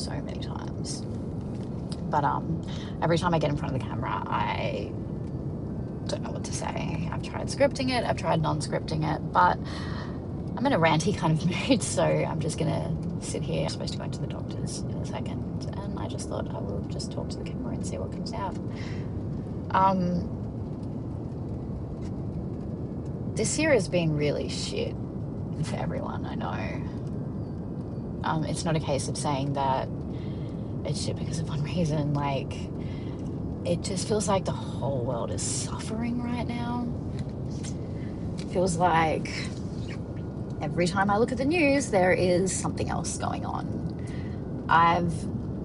so many times. But every time I get in front of the camera, I don't know what to say. I've tried scripting it, I've tried non-scripting it, but I'm in a ranty kind of mood, so I'm just gonna sit here. I'm supposed to go into the doctor's in a second, and I just thought I will just talk to the camera and see what comes out. This year has been really shit for everyone, I know. It's not a case of saying that it's shit because of one reason. Like, it just feels like the whole world is suffering right now. It feels like every time I look at the news, there is something else going on. I'm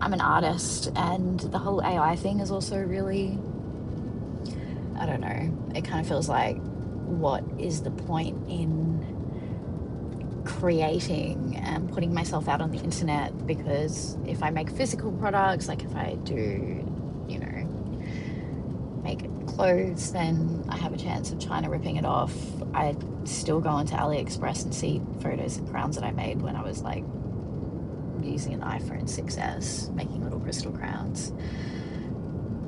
an artist, and the whole AI thing is also really, I don't know, it kind of feels like, what is the point in creating and putting myself out on the internet? Because if I make physical products, like if I do, you know, make clothes, then I have a chance of China ripping it off. I still go onto AliExpress and see photos of crowns that I made when I was like using an iPhone 6S, making little crystal crowns,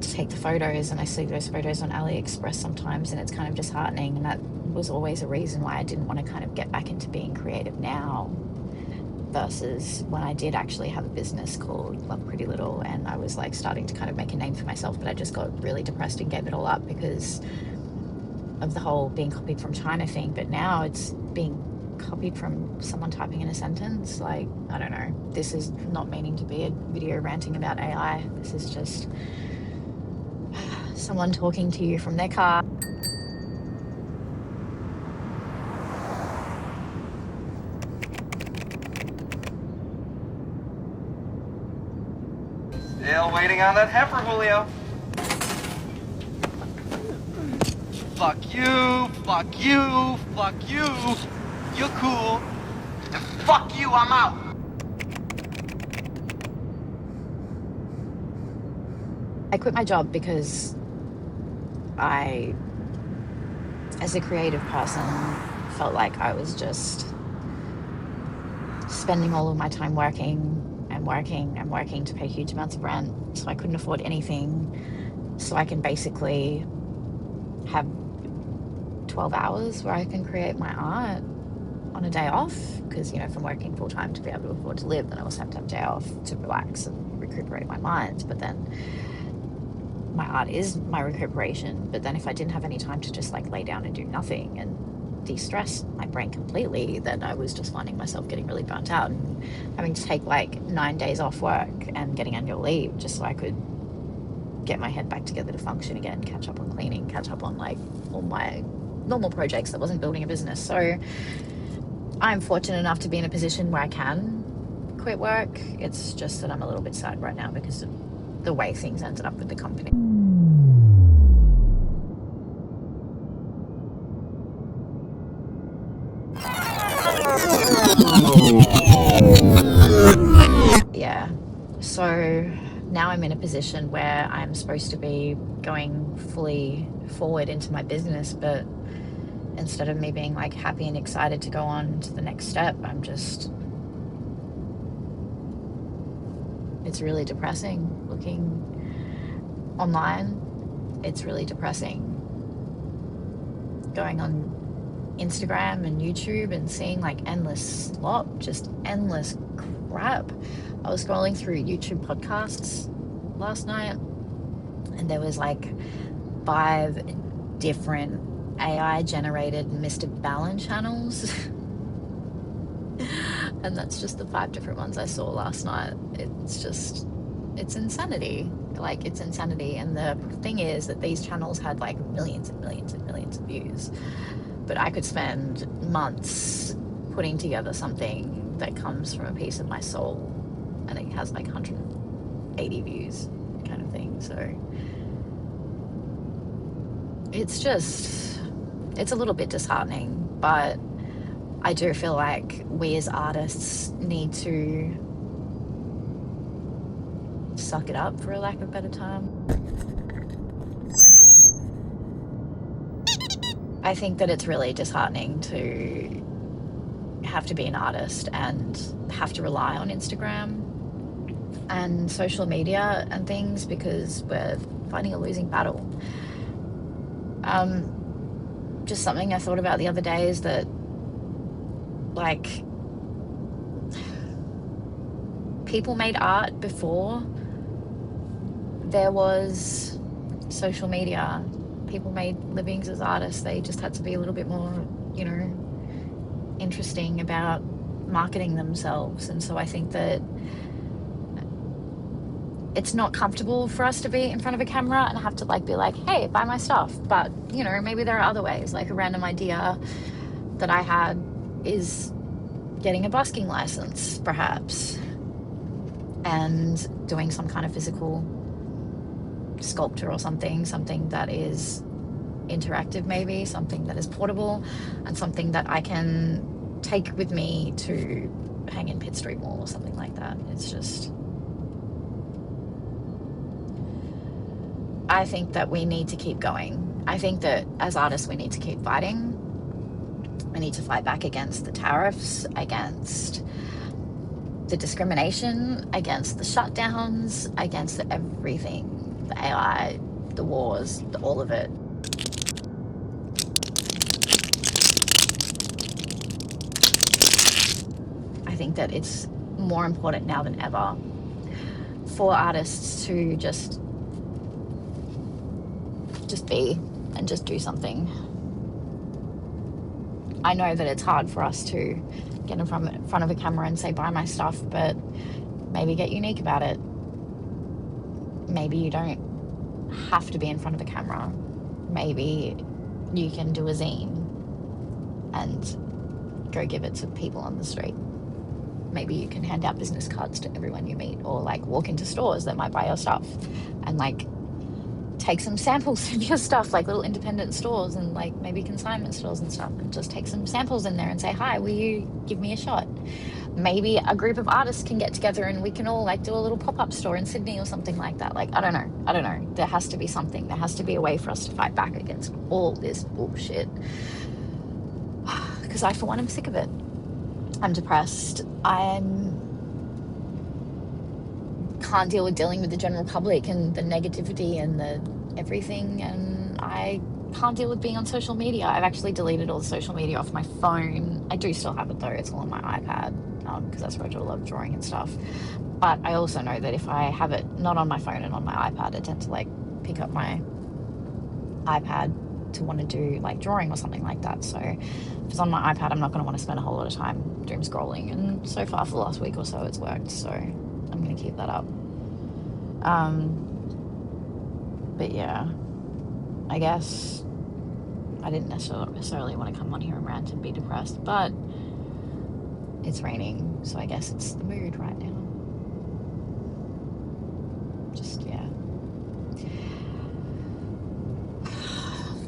to take the photos, and I see those photos on AliExpress sometimes, and it's kind of disheartening. And that was always a reason why I didn't want to kind of get back into being creative now, versus when I did actually have a business called Love Pretty Little, and I was like starting to kind of make a name for myself, but I just got really depressed and gave it all up because of the whole being copied from China thing. But now it's being copied from someone typing in a sentence. Like, I don't know, this is not meaning to be a video ranting about AI. This is just someone talking to you from their car. Still waiting on that heifer, Julio. Fuck you, fuck you, fuck you. You're cool. And fuck you, I'm out. I quit my job because I, as a creative person, felt like I was just spending all of my time working and working and working to pay huge amounts of rent, so I couldn't afford anything. So I can basically have 12 hours where I can create my art on a day off, because, you know, if I'm working full time to be able to afford to live, then I also have to have a day off to relax and recuperate my mind. But then my art is my recuperation. But then if I didn't have any time to just like lay down and do nothing and de-stress my brain completely, then I was just finding myself getting really burnt out and having to take like 9 days off work and getting annual leave just so I could get my head back together to function again, catch up on cleaning, catch up on like all my normal projects that wasn't building a business. So I'm fortunate enough to be in a position where I can quit work. It's just that I'm a little bit sad right now because of the way things ended up with the company. Yeah, so now I'm in a position where I'm supposed to be going fully forward into my business, but instead of me being like happy and excited to go on to the next step, I'm just, it's really depressing looking online. It's really depressing going on Instagram and YouTube and seeing like endless slop, just endless crap. I was scrolling through YouTube podcasts last night, and there was like 5 different AI generated Mr. Ballin channels. And that's just the 5 different ones I saw last night. It's just, it's insanity. Like, it's insanity. And the thing is that these channels had like millions and millions and millions of views, but I could spend months putting together something that comes from a piece of my soul, and it has like 180 views kind of thing. So it's just, it's a little bit disheartening, but I do feel like we as artists need to suck it up, for a lack of a better term. I think that it's really disheartening to have to be an artist and have to rely on Instagram and social media and things, because we're fighting a losing battle. Just something I thought about the other day is that, like, people made art before there was social media. People made livings as artists. They just had to be a little bit more, you know, interesting about marketing themselves. And so I think that it's not comfortable for us to be in front of a camera and have to like be like, hey, buy my stuff. But, you know, maybe there are other ways. Like, a random idea that I had is getting a busking license, perhaps, and doing some kind of physical sculpture or something that is interactive, maybe something that is portable, and something that I can take with me to hang in Pitt Street Mall or something like that. It's just, I think that we need to keep going. I think that as artists we need to keep fighting. We need to fight back against the tariffs, against the discrimination, against the shutdowns, against everything, the AI, the wars, all of it. I think that it's more important now than ever for artists to just be and just do something. I know that it's hard for us to get in front of a camera and say, buy my stuff, but maybe get unique about it. Maybe you don't have to be in front of a camera. Maybe you can do a zine and go give it to people on the street. Maybe you can hand out business cards to everyone you meet, or like walk into stores that might buy your stuff and like take some samples of your stuff, like little independent stores and like maybe consignment stores and stuff, and just take some samples in there and say, hi, will you give me a shot? Maybe a group of artists can get together and we can all like do a little pop-up store in Sydney or something like that. Like, I don't know. There has to be something. There has to be a way for us to fight back against all this bullshit. Because I, for one, am sick of it. I'm depressed. Can't deal with dealing with the general public and the negativity and the everything, and I can't deal with being on social media. I've actually deleted all the social media off my phone. I do still have it though. It's all on my iPad, because that's where I do a lot of drawing and stuff. But I also know that if I have it not on my phone and on my iPad, I tend to like pick up my iPad to want to do like drawing or something like that. So if it's on my iPad, I'm not going to want to spend a whole lot of time doom scrolling, and so far for the last week or so it's worked, so I'm going to keep that up. But yeah, I guess I didn't necessarily want to come on here and rant and be depressed, but it's raining, so I guess it's the mood right now. Just, yeah.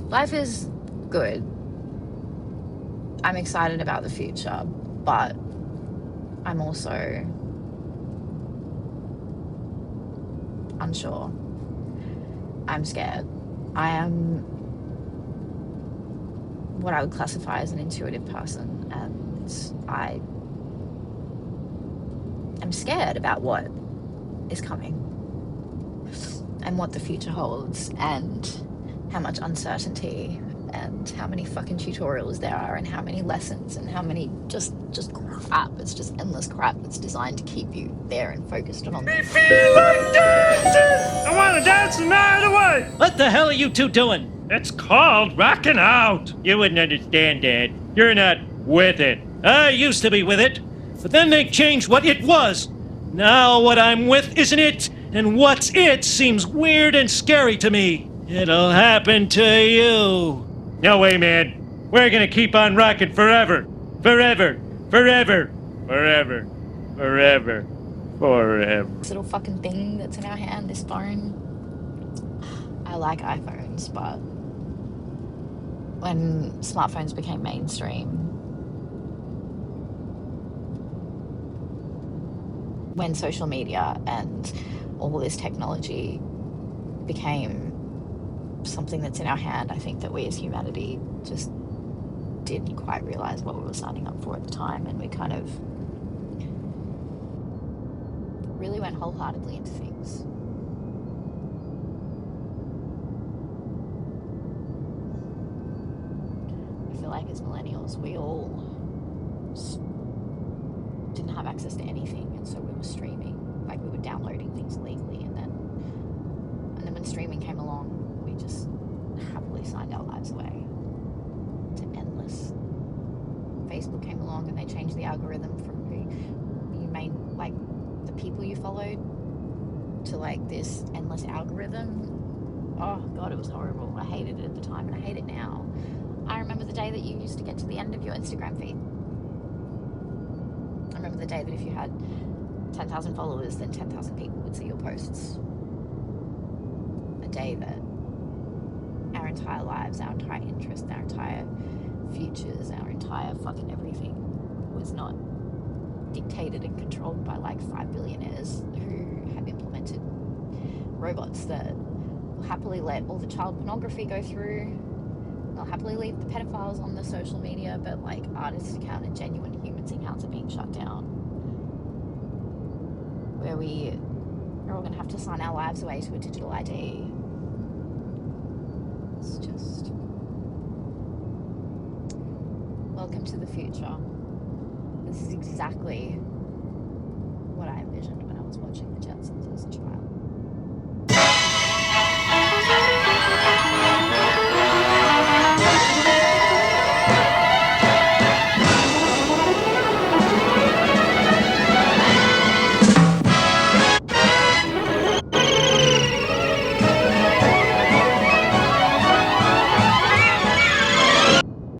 Life is good. I'm excited about the future, but I'm also unsure. I'm scared. I am what I would classify as an intuitive person, and I am scared about what is coming and what the future holds, and how much uncertainty, and how many fucking tutorials there are, and how many lessons, and how many just crap. It's just endless crap that's designed to keep you there and focused on I feel like dancing! I want to dance the night away! What the hell are you two doing? It's called rocking out. You wouldn't understand, Dad. You're not with it. I used to be with it, but then they changed what it was. Now what I'm with isn't it, and what's it seems weird and scary to me. It'll happen to you. No way, man. We're gonna keep on rocking forever. Forever. Forever. Forever. Forever. Forever. this little fucking thing that's in our hand, this phone. I like iPhones, but when smartphones became mainstream, when social media and all this technology became something that's in our hand, I think that we as humanity just didn't quite realize what we were signing up for at the time, and we kind of really went went wholeheartedly into things. I feel like as millennials, we all didn't have access to anything, and so we were streaming. Like, we were downloading things legally, and then when streaming came along, we just happily signed our lives away to endless. Facebook came along and they changed the algorithm from who you made, like the people you followed, to like this endless algorithm. Oh god, it was horrible. I hated it at the time and I hate it now. I remember the day that you used to get to the end of your Instagram feed. I remember the day that if you had 10,000 followers, then 10,000 people would see your posts. A day that our entire lives, our entire interests, our entire futures, our entire fucking everything was not dictated and controlled by like 5 billionaires who have implemented robots that will happily let all the child pornography go through. They'll happily leave the pedophiles on the social media, but like artist account and genuine humans accounts are being shut down. Where we are all going to have to sign our lives away to a digital ID. It's just... Welcome to the future. This is exactly